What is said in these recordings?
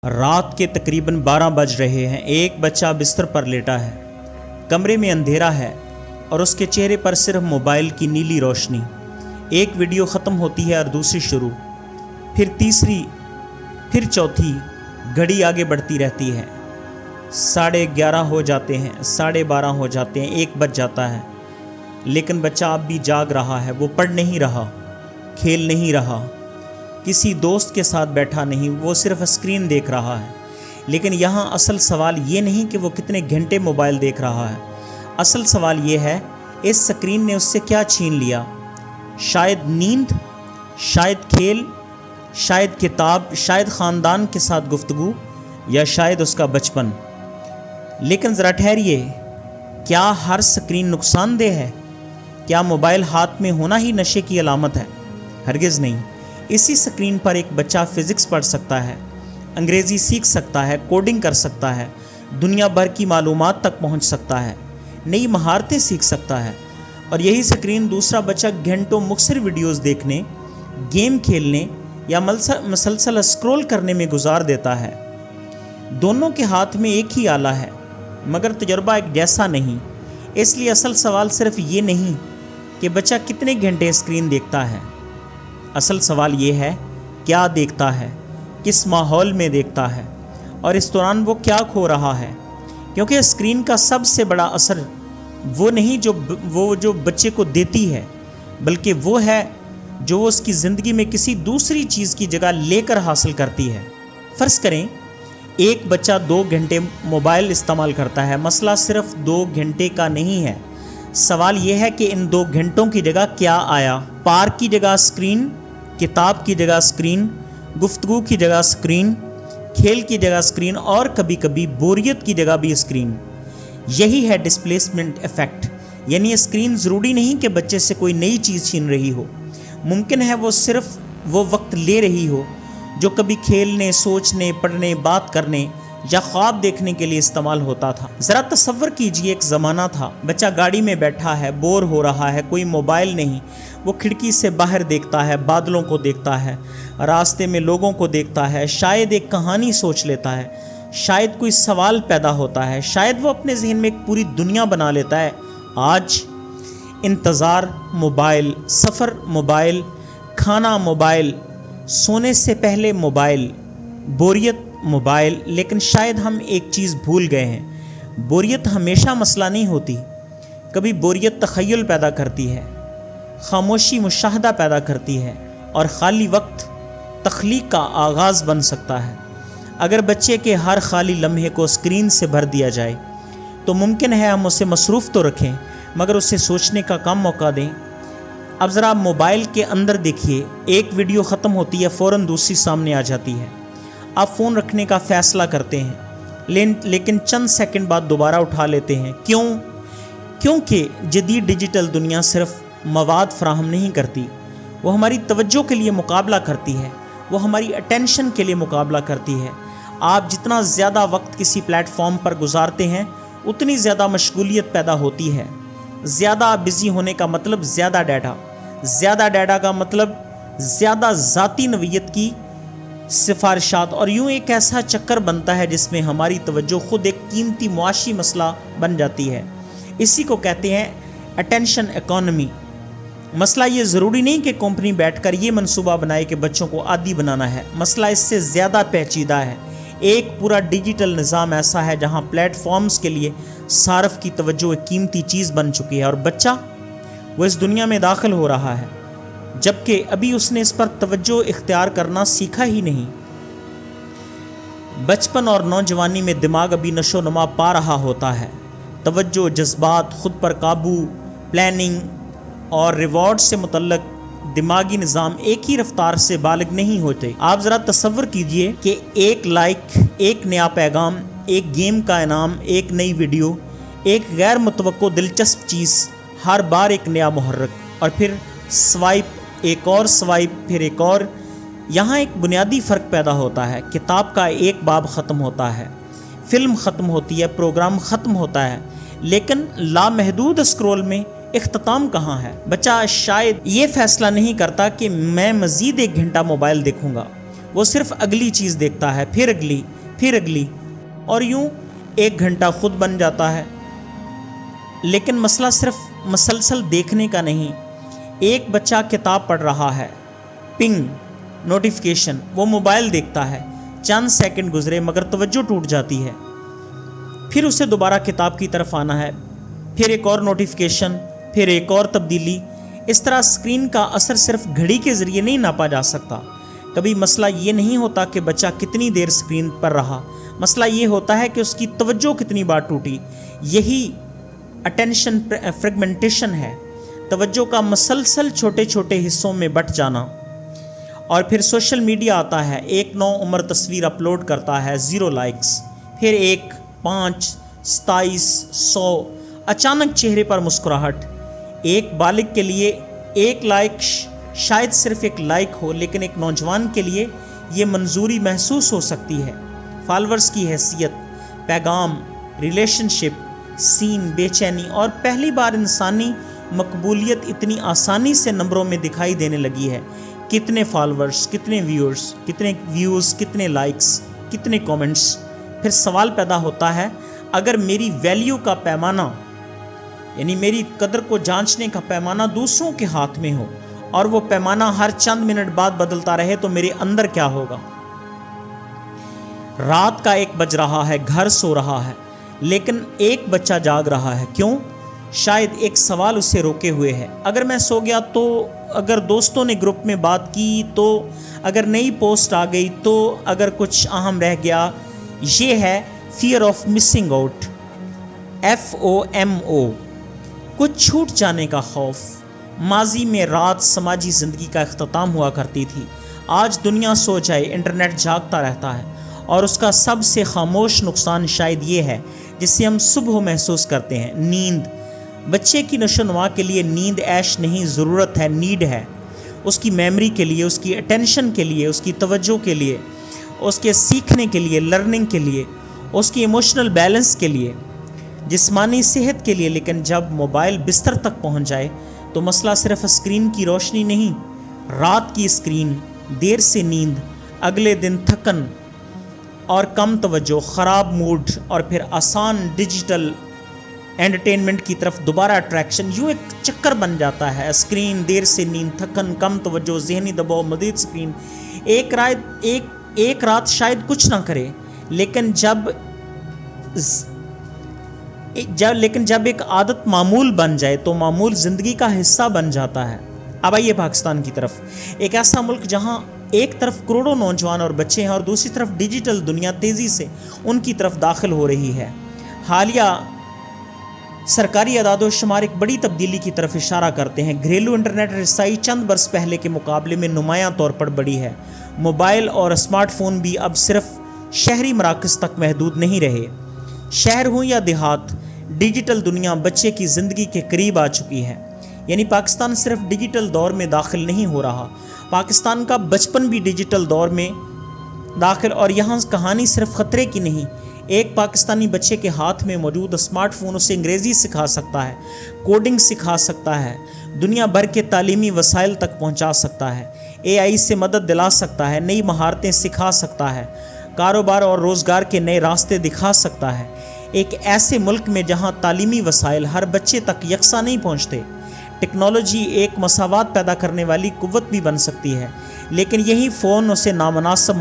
رات کے تقریباً 12 بج رہے ہیں۔ ایک بچہ بستر پر لیٹا ہے، کمرے میں اندھیرا ہے اور اس کے چہرے پر صرف موبائل کی نیلی روشنی۔ ایک ویڈیو ختم ہوتی ہے اور دوسری شروع، پھر تیسری، پھر چوتھی۔ گھڑی آگے بڑھتی رہتی ہے۔ 11:30 ہو جاتے ہیں، 12:30 ہو جاتے ہیں، 1 بج جاتا ہے، لیکن بچہ اب بھی جاگ رہا ہے۔ وہ پڑھ نہیں رہا، کھیل نہیں رہا، کسی دوست کے ساتھ بیٹھا نہیں، وہ صرف اسکرین دیکھ رہا ہے۔ لیکن یہاں اصل سوال یہ نہیں کہ وہ کتنے گھنٹے موبائل دیکھ رہا ہے۔ اصل سوال یہ ہے، اس سکرین نے اس سے کیا چھین لیا؟ شاید نیند، شاید کھیل، شاید کتاب، شاید خاندان کے ساتھ گفتگو، یا شاید اس کا بچپن۔ لیکن ذرا ٹھہریے، کیا ہر سکرین نقصان دہ ہے؟ کیا موبائل ہاتھ میں ہونا ہی نشے کی علامت ہے؟ ہرگز نہیں۔ اسی سکرین پر ایک بچہ فزکس پڑھ سکتا ہے، انگریزی سیکھ سکتا ہے، کوڈنگ کر سکتا ہے، دنیا بھر کی معلومات تک پہنچ سکتا ہے، نئی مہارتیں سیکھ سکتا ہے۔ اور یہی سکرین دوسرا بچہ گھنٹوں مختصر ویڈیوز دیکھنے، گیم کھیلنے یا مسلسل اسکرول کرنے میں گزار دیتا ہے۔ دونوں کے ہاتھ میں ایک ہی آلہ ہے، مگر تجربہ ایک جیسا نہیں۔ اس لیے اصل سوال صرف یہ نہیں کہ بچہ کتنے گھنٹے اسکرین دیکھتا ہے، اصل سوال یہ ہے، کیا دیکھتا ہے، کس ماحول میں دیکھتا ہے، اور اس دوران وہ کیا کھو رہا ہے۔ کیونکہ اسکرین کا سب سے بڑا اثر وہ نہیں جو بچے کو دیتی ہے، بلکہ وہ ہے جو اس کی زندگی میں کسی دوسری چیز کی جگہ لے کر حاصل کرتی ہے۔ فرض کریں ایک بچہ 2 گھنٹے موبائل استعمال کرتا ہے۔ مسئلہ صرف 2 گھنٹے کا نہیں ہے، سوال یہ ہے کہ ان 2 گھنٹوں کی جگہ کیا آیا؟ پارک کی جگہ اسکرین، کتاب کی جگہ اسکرین، گفتگو کی جگہ اسکرین، کھیل کی جگہ اسکرین، اور کبھی کبھی بوریت کی جگہ بھی اسکرین۔ یہی ہے ڈسپلیسمنٹ ایفیکٹ۔ یعنی اسکرین ضروری نہیں کہ بچے سے کوئی نئی چیز چھین رہی ہو، ممکن ہے وہ صرف وہ وقت لے رہی ہو جو کبھی کھیلنے، سوچنے، پڑھنے، بات کرنے یا خواب دیکھنے کے لیے استعمال ہوتا تھا۔ ذرا تصور کیجئے، ایک زمانہ تھا، بچہ گاڑی میں بیٹھا ہے، بور ہو رہا ہے، کوئی موبائل نہیں، وہ کھڑکی سے باہر دیکھتا ہے، بادلوں کو دیکھتا ہے، راستے میں لوگوں کو دیکھتا ہے، شاید ایک کہانی سوچ لیتا ہے، شاید کوئی سوال پیدا ہوتا ہے، شاید وہ اپنے ذہن میں ایک پوری دنیا بنا لیتا ہے۔ آج انتظار موبائل، سفر موبائل، کھانا موبائل، سونے سے پہلے موبائل، بوریت موبائل۔ لیکن شاید ہم ایک چیز بھول گئے ہیں، بوریت ہمیشہ مسئلہ نہیں ہوتی۔ کبھی بوریت تخیل پیدا کرتی ہے، خاموشی مشاہدہ پیدا کرتی ہے، اور خالی وقت تخلیق کا آغاز بن سکتا ہے۔ اگر بچے کے ہر خالی لمحے کو اسکرین سے بھر دیا جائے تو ممکن ہے ہم اسے مصروف تو رکھیں، مگر اسے سوچنے کا کم موقع دیں۔ اب ذرا موبائل کے اندر دیکھیے، ایک ویڈیو ختم ہوتی ہے، فوراً دوسری سامنے آ جاتی ہے۔ آپ فون رکھنے کا فیصلہ کرتے ہیں، لیکن چند سیکنڈ بعد دوبارہ اٹھا لیتے ہیں۔ کیوں؟ کیونکہ جدید ڈیجیٹل دنیا صرف مواد فراہم نہیں کرتی، وہ ہماری توجہ کے لیے مقابلہ کرتی ہے، وہ ہماری اٹینشن کے لیے مقابلہ کرتی ہے۔ آپ جتنا زیادہ وقت کسی پلیٹ فارم پر گزارتے ہیں، اتنی زیادہ مشغولیت پیدا ہوتی ہے۔ زیادہ بزی ہونے کا مطلب زیادہ ڈیٹا، زیادہ ڈیٹا کا مطلب زیادہ ذاتی نوعیت کی سفارشات، اور یوں ایک ایسا چکر بنتا ہے جس میں ہماری توجہ خود ایک قیمتی معاشی مسئلہ بن جاتی ہے۔ اسی کو کہتے ہیں اٹینشن اکانومی۔ مسئلہ یہ ضروری نہیں کہ کمپنی بیٹھ کر یہ منصوبہ بنائے کہ بچوں کو عادی بنانا ہے، مسئلہ اس سے زیادہ پیچیدہ ہے۔ ایک پورا ڈیجیٹل نظام ایسا ہے جہاں پلیٹ فارمز کے لیے صارف کی توجہ ایک قیمتی چیز بن چکی ہے، اور بچہ وہ اس دنیا میں داخل ہو رہا ہے جبکہ ابھی اس نے اس پر توجہ اختیار کرنا سیکھا ہی نہیں۔ بچپن اور نوجوانی میں دماغ ابھی نشو و نما پا رہا ہوتا ہے۔ توجہ، جذبات، خود پر قابو، پلاننگ اور ریوارڈ سے متعلق دماغی نظام ایک ہی رفتار سے بالغ نہیں ہوتے۔ آپ ذرا تصور کیجئے کہ ایک لائک، ایک نیا پیغام، ایک گیم کا انعام، ایک نئی ویڈیو، ایک غیر متوقع دلچسپ چیز، ہر بار ایک نیا محرک، اور پھر سوائپ، ایک اور سوائپ، پھر ایک اور۔ یہاں ایک بنیادی فرق پیدا ہوتا ہے۔ کتاب کا ایک باب ختم ہوتا ہے، فلم ختم ہوتی ہے، پروگرام ختم ہوتا ہے، لیکن لامحدود اسکرول میں اختتام کہاں ہے؟ بچہ شاید یہ فیصلہ نہیں کرتا کہ میں مزید 1 گھنٹہ موبائل دیکھوں گا، وہ صرف اگلی چیز دیکھتا ہے، پھر اگلی، پھر اگلی، اور یوں 1 گھنٹہ خود بن جاتا ہے۔ لیکن مسئلہ صرف مسلسل دیکھنے کا نہیں۔ ایک بچہ کتاب پڑھ رہا ہے، پنگ، نوٹیفیکیشن، وہ موبائل دیکھتا ہے، چند سیکنڈ گزرے مگر توجہ ٹوٹ جاتی ہے، پھر اسے دوبارہ کتاب کی طرف آنا ہے، پھر ایک اور نوٹیفیکیشن، پھر ایک اور تبدیلی۔ اس طرح اسکرین کا اثر صرف گھڑی کے ذریعے نہیں ناپا جا سکتا۔ کبھی مسئلہ یہ نہیں ہوتا کہ بچہ کتنی دیر اسکرین پر رہا، مسئلہ یہ ہوتا ہے کہ اس کی توجہ کتنی بار ٹوٹی۔ یہی اٹینشن فریگمنٹیشن ہے، توجہ کا مسلسل چھوٹے چھوٹے حصوں میں بٹ جانا۔ اور پھر سوشل میڈیا آتا ہے، ایک نو عمر تصویر اپلوڈ کرتا ہے، 0 لائکس، پھر 1، 5، 27، 100، اچانک چہرے پر مسکراہٹ۔ ایک بالغ کے لیے 1 لائک شاید صرف ایک لائک ہو، لیکن ایک نوجوان کے لیے یہ منظوری محسوس ہو سکتی ہے، فالورز کی حیثیت، پیغام، ریلیشن شپ، سین، بے چینی، اور پہلی بار انسانی مقبولیت اتنی آسانی سے نمبروں میں دکھائی دینے لگی ہے۔ کتنے فالورز، کتنے ویوز، کتنے لائکس، کتنے کومنٹس۔ پھر سوال پیدا ہوتا ہے، اگر میری ویلیو کا پیمانہ، یعنی میری قدر کو جانچنے کا پیمانہ دوسروں کے ہاتھ میں ہو، اور وہ پیمانہ ہر چند منٹ بعد بدلتا رہے، تو میرے اندر کیا ہوگا؟ رات کا 1 بج رہا ہے، گھر سو رہا ہے، لیکن ایک بچہ جاگ رہا ہے۔ کیوں؟ شاید ایک سوال اسے روکے ہوئے ہے۔ اگر میں سو گیا تو، اگر دوستوں نے گروپ میں بات کی تو، اگر نئی پوسٹ آ گئی تو، اگر کچھ اہم رہ گیا۔ یہ ہے fear of missing out, FOMO، کچھ چھوٹ جانے کا خوف۔ ماضی میں رات سماجی زندگی کا اختتام ہوا کرتی تھی، آج دنیا سو جائے، انٹرنیٹ جاگتا رہتا ہے، اور اس کا سب سے خاموش نقصان شاید یہ ہے جسے ہم صبح محسوس کرتے ہیں، نیند۔ بچے کی نشو و نما کے لیے نیند عیش نہیں، ضرورت ہے، نیڈ ہے، اس کی میموری کے لیے، اس کی اٹینشن کے لیے، اس کی توجہ کے لیے، اس کے سیکھنے کے لیے، لرننگ کے لیے، اس کی ایموشنل بیلنس کے لیے، جسمانی صحت کے لیے۔ لیکن جب موبائل بستر تک پہنچ جائے تو مسئلہ صرف اسکرین کی روشنی نہیں، رات کی اسکرین، دیر سے نیند، اگلے دن تھکن اور کم توجہ، خراب موڈ، اور پھر آسان ڈیجیٹل انٹرٹینمنٹ کی طرف دوبارہ اٹریکشن، یوں ایک چکر بن جاتا ہے۔ اسکرین، دیر سے نیند، تھکن، کم توجہ، ذہنی دباؤ، مزید اسکرین۔ ایک رات شاید کچھ نہ کرے، لیکن جب ایک عادت معمول بن جائے تو معمول زندگی کا حصہ بن جاتا ہے۔ اب آئیے پاکستان کی طرف، ایک ایسا ملک جہاں ایک طرف کروڑوں نوجوان اور بچے ہیں، اور دوسری طرف ڈیجیٹل دنیا تیزی سے ان کی طرف داخل ہو رہی ہے۔ حالیہ سرکاری اعداد و شمار ایک بڑی تبدیلی کی طرف اشارہ کرتے ہیں۔ گھریلو انٹرنیٹ رسائی چند برس پہلے کے مقابلے میں نمایاں طور پر بڑی ہے۔ موبائل اور اسمارٹ فون بھی اب صرف شہری مراکز تک محدود نہیں رہے۔ شہر ہوں یا دیہات، ڈیجیٹل دنیا بچے کی زندگی کے قریب آ چکی ہے۔ یعنی پاکستان صرف ڈیجیٹل دور میں داخل نہیں ہو رہا، پاکستان کا بچپن بھی ڈیجیٹل دور میں داخل، اور یہاں کہانی صرف خطرے کی نہیں۔ ایک پاکستانی بچے کے ہاتھ میں موجود اسمارٹ فون اسے انگریزی سکھا سکتا ہے، کوڈنگ سکھا سکتا ہے، دنیا بھر کے تعلیمی وسائل تک پہنچا سکتا ہے، AI سے مدد دلا سکتا ہے، نئی مہارتیں سکھا سکتا ہے، کاروبار اور روزگار کے نئے راستے دکھا سکتا ہے۔ ایک ایسے ملک میں جہاں تعلیمی وسائل ہر بچے تک یکساں نہیں پہنچتے، ٹیکنالوجی ایک مساوات پیدا کرنے والی قوت بھی بن سکتی ہے، لیکن یہی فون اسے نامناسب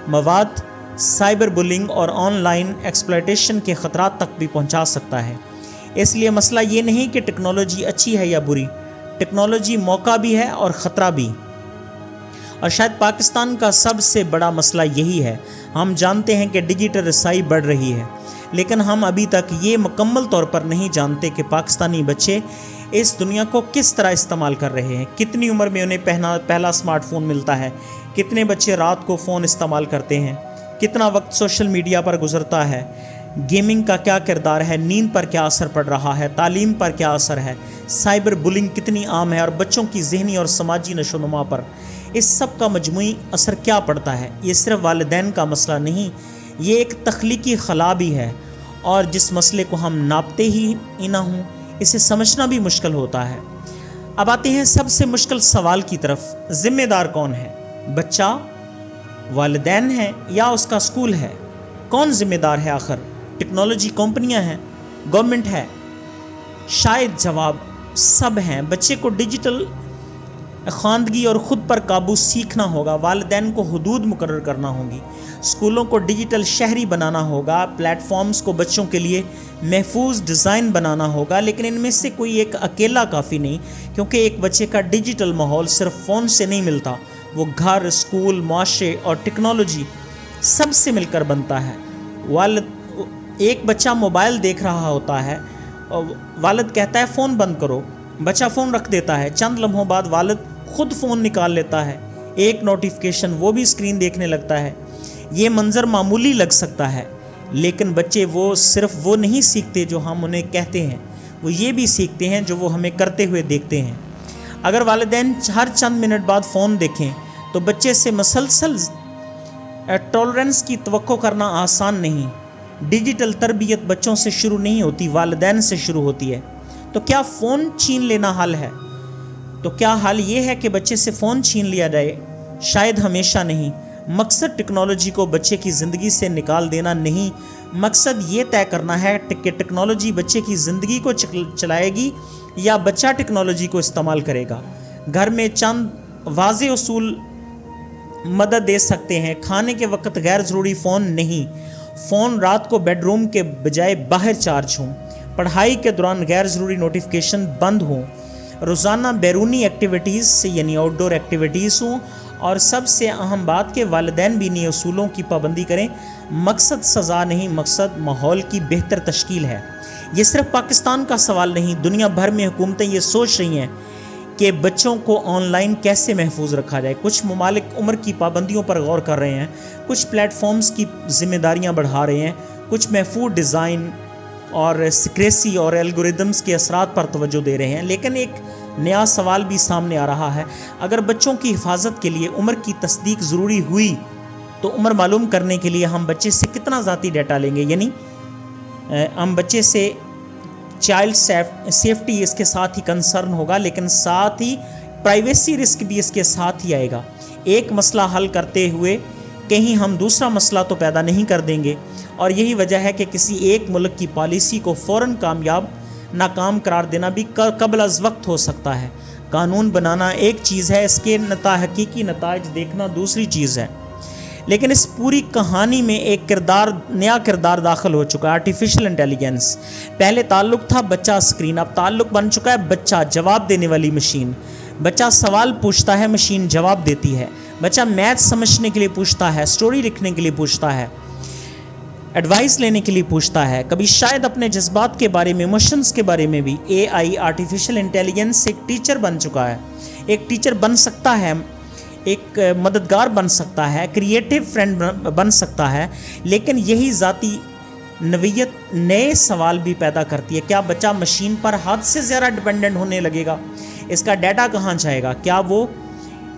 مواد، سائبر بلنگ اور آن لائن ایکسپلائٹیشن کے خطرات تک بھی پہنچا سکتا ہے۔ اس لیے مسئلہ یہ نہیں کہ ٹیکنالوجی اچھی ہے یا بری، ٹیکنالوجی موقع بھی ہے اور خطرہ بھی۔ اور شاید پاکستان کا سب سے بڑا مسئلہ یہی ہے۔ ہم جانتے ہیں کہ ڈیجیٹل رسائی بڑھ رہی ہے، لیکن ہم ابھی تک یہ مکمل طور پر نہیں جانتے کہ پاکستانی بچے اس دنیا کو کس طرح استعمال کر رہے ہیں۔ کتنی عمر میں انہیں پہلا اسمارٹ فون ملتا ہے، کتنے بچے رات کو فون استعمال کرتے ہیں، کتنا وقت سوشل میڈیا پر گزرتا ہے، گیمنگ کا کیا کردار ہے، نیند پر کیا اثر پڑ رہا ہے، تعلیم پر کیا اثر ہے، سائبر بلنگ کتنی عام ہے، اور بچوں کی ذہنی اور سماجی نشو و نما پر اس سب کا مجموعی اثر کیا پڑتا ہے۔ یہ صرف والدین کا مسئلہ نہیں، یہ ایک تخلیقی خلا بھی ہے، اور جس مسئلے کو ہم ناپتے ہی نہ ہوں، اسے سمجھنا بھی مشکل ہوتا ہے۔ اب آتے ہیں سب سے مشکل سوال کی طرف، ذمہ دار کون ہے؟ بچہ، والدین ہیں یا اس کا اسکول ہے؟ کون ذمہ دار ہے آخر؟ ٹیکنالوجی کمپنیاں ہیں، گورنمنٹ ہے؟ شاید جواب سب ہیں۔ بچے کو ڈیجیٹل خواندگی اور خود پر قابو سیکھنا ہوگا، والدین کو حدود مقرر کرنا ہوگی، اسکولوں کو ڈیجیٹل شہری بنانا ہوگا، پلیٹ فارمز کو بچوں کے لیے محفوظ ڈیزائن بنانا ہوگا، لیکن ان میں سے کوئی ایک اکیلا کافی نہیں، کیونکہ ایک بچے کا ڈیجیٹل ماحول صرف فون سے نہیں ملتا، وہ گھر، اسکول، معاشرے اور ٹیکنالوجی سب سے مل کر بنتا ہے۔ ایک بچہ موبائل دیکھ رہا ہوتا ہے، والد کہتا ہے فون بند کرو، بچہ فون رکھ دیتا ہے، چند لمحوں بعد والد خود فون نکال لیتا ہے، ایک نوٹیفیکیشن، وہ بھی اسکرین دیکھنے لگتا ہے۔ یہ منظر معمولی لگ سکتا ہے، لیکن بچے صرف وہ نہیں سیکھتے جو ہم انہیں کہتے ہیں، وہ یہ بھی سیکھتے ہیں جو وہ ہمیں کرتے ہوئے دیکھتے ہیں۔ اگر والدین ہر چند منٹ بعد فون دیکھیں تو بچے سے مسلسل ٹالرنس کی توقع کرنا آسان نہیں۔ ڈیجیٹل تربیت بچوں سے شروع نہیں ہوتی، والدین سے شروع ہوتی ہے۔ تو کیا فون چھین لینا حل ہے؟ تو کیا حل یہ ہے کہ بچے سے فون چھین لیا جائے؟ شاید ہمیشہ نہیں۔ مقصد ٹیکنالوجی کو بچے کی زندگی سے نکال دینا نہیں، مقصد یہ طے کرنا ہے کہ ٹیکنالوجی بچے کی زندگی کو چلائے گی یا بچہ ٹیکنالوجی کو استعمال کرے گا۔ گھر میں چند واضح اصول مدد دے سکتے ہیں۔ کھانے کے وقت غیر ضروری فون نہیں، فون رات کو بیڈ روم کے بجائے باہر چارج ہوں۔ پڑھائی کے دوران غیر ضروری نوٹیفیکیشن بند ہوں۔ روزانہ بیرونی ایکٹیویٹیز سے یعنی آؤٹ ڈور ایکٹیویٹیز ہوں، اور سب سے اہم بات کہ والدین بھی انہیں اصولوں کی پابندی کریں۔ مقصد سزا نہیں، مقصد ماحول کی بہتر تشکیل ہے۔ یہ صرف پاکستان کا سوال نہیں، دنیا بھر میں حکومتیں یہ سوچ رہی ہیں کہ بچوں کو آن لائن کیسے محفوظ رکھا جائے۔ کچھ ممالک عمر کی پابندیوں پر غور کر رہے ہیں، کچھ پلیٹ فارمز کی ذمہ داریاں بڑھا رہے ہیں، کچھ محفوظ ڈیزائن اور سیکریسی اور الگوریدمز کے اثرات پر توجہ دے رہے ہیں۔ لیکن ایک نیا سوال بھی سامنے آ رہا ہے، اگر بچوں کی حفاظت کے لیے عمر کی تصدیق ضروری ہوئی تو عمر معلوم کرنے کے لیے ہم بچے سے کتنا ذاتی ڈیٹا لیں گے؟ یعنی ہم بچے سے چائلڈ سیفٹی اس کے ساتھ ہی کنسرن ہوگا، لیکن ساتھ ہی پرائیویسی رسک بھی اس کے ساتھ ہی آئے گا۔ ایک مسئلہ حل کرتے ہوئے کہیں ہم دوسرا مسئلہ تو پیدا نہیں کر دیں گے، اور یہی وجہ ہے کہ کسی ایک ملک کی پالیسی کو فوراً ناکام قرار دینا بھی قبل از وقت ہو سکتا ہے۔ قانون بنانا ایک چیز ہے، اس کے حقیقی نتائج دیکھنا دوسری چیز ہے۔ لیکن اس پوری کہانی میں ایک نیا کردار داخل ہو چکا ہے، آرٹیفیشل انٹیلیجنس۔ پہلے تعلق تھا بچہ اسکرین، اب تعلق بن چکا ہے بچہ جواب دینے والی مشین۔ بچہ سوال پوچھتا ہے، مشین جواب دیتی ہے۔ بچہ میتھ سمجھنے کے لیے پوچھتا ہے، سٹوری لکھنے کے لیے پوچھتا ہے، ایڈوائس لینے کے لیے پوچھتا ہے، کبھی شاید اپنے جذبات کے بارے میں، ایموشنز کے بارے میں بھی۔ اے آئی آرٹیفیشل انٹیلیجنس ایک ٹیچر بن چکا ہے، ایک ٹیچر بن سکتا ہے، ایک مددگار بن سکتا ہے، کریٹیو فرینڈ بن سکتا ہے، لیکن یہی ذاتی نوعیت نئے سوال بھی پیدا کرتی ہے۔ کیا بچہ مشین پر حد سے زیادہ ڈیپینڈنٹ ہونے لگے گا؟ اس کا ڈیٹا کہاں جائے گا؟ کیا وہ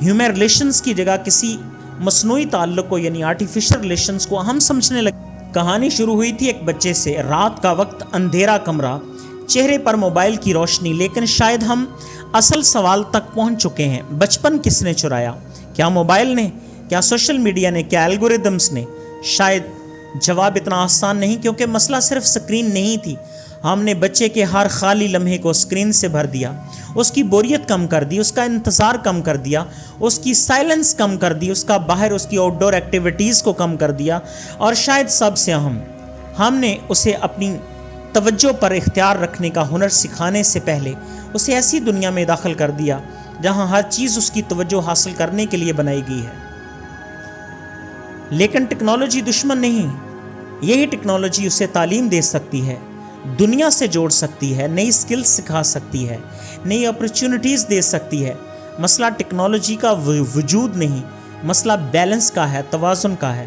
ہیومن ریلیشنز کی جگہ کسی مصنوعی تعلق کو یعنی آرٹیفیشل ریلیشنز کو اہم سمجھنے لگے؟ کہانی شروع ہوئی تھی ایک بچے سے، رات کا وقت، اندھیرا کمرہ، چہرے پر موبائل کی روشنی، لیکن شاید ہم اصل سوال تک پہنچ چکے ہیں۔ بچپن کس نے چرایا؟ کیا موبائل نے؟ کیا سوشل میڈیا نے؟ کیا الگوریدمز نے؟ شاید جواب اتنا آسان نہیں، کیونکہ مسئلہ صرف سکرین نہیں تھی۔ ہم نے بچے کے ہر خالی لمحے کو سکرین سے بھر دیا، اس کی بوریت کم کر دی، اس کا انتظار کم کر دیا، اس کی سائلنس کم کر دی، اس کا باہر اس کی آؤٹ ڈور ایکٹیویٹیز کو کم کر دیا، اور شاید سب سے اہم، ہم نے اسے اپنی توجہ پر اختیار رکھنے کا ہنر سکھانے سے پہلے اسے ایسی دنیا میں داخل کر دیا جہاں ہر چیز اس کی توجہ حاصل کرنے کے لیے بنائی گئی ہے۔ لیکن ٹیکنالوجی دشمن نہیں، یہی ٹیکنالوجی اسے تعلیم دے سکتی ہے، دنیا سے جوڑ سکتی ہے، نئی سکلز سکھا سکتی ہے، نئی اپرچونٹیز دے سکتی ہے۔ مسئلہ ٹیکنالوجی کا وجود نہیں، مسئلہ بیلنس کا ہے، توازن کا ہے۔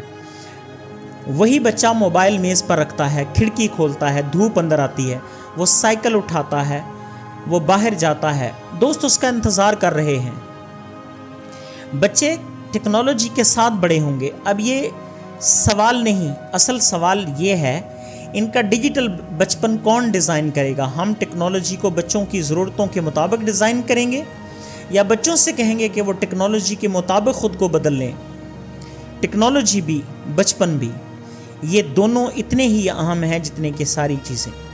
وہی بچہ موبائل میز پر رکھتا ہے، کھڑکی کھولتا ہے، دھوپ اندر آتی ہے، وہ سائیکل اٹھاتا ہے، وہ باہر جاتا ہے، دوست اس کا انتظار کر رہے ہیں۔ بچے ٹیکنالوجی کے ساتھ بڑے ہوں گے۔ اب یہ سوال نہیں، اصل سوال یہ ہے ان کا ڈیجیٹل بچپن کون ڈیزائن کرے گا؟ ہم ٹیکنالوجی کو بچوں کی ضرورتوں کے مطابق ڈیزائن کریں گے یا بچوں سے کہیں گے کہ وہ ٹیکنالوجی کے مطابق خود کو بدل لیں؟ ٹیکنالوجی بھی، بچپن بھی، یہ دونوں اتنے ہی اہم ہیں جتنے کہ ساری چیزیں۔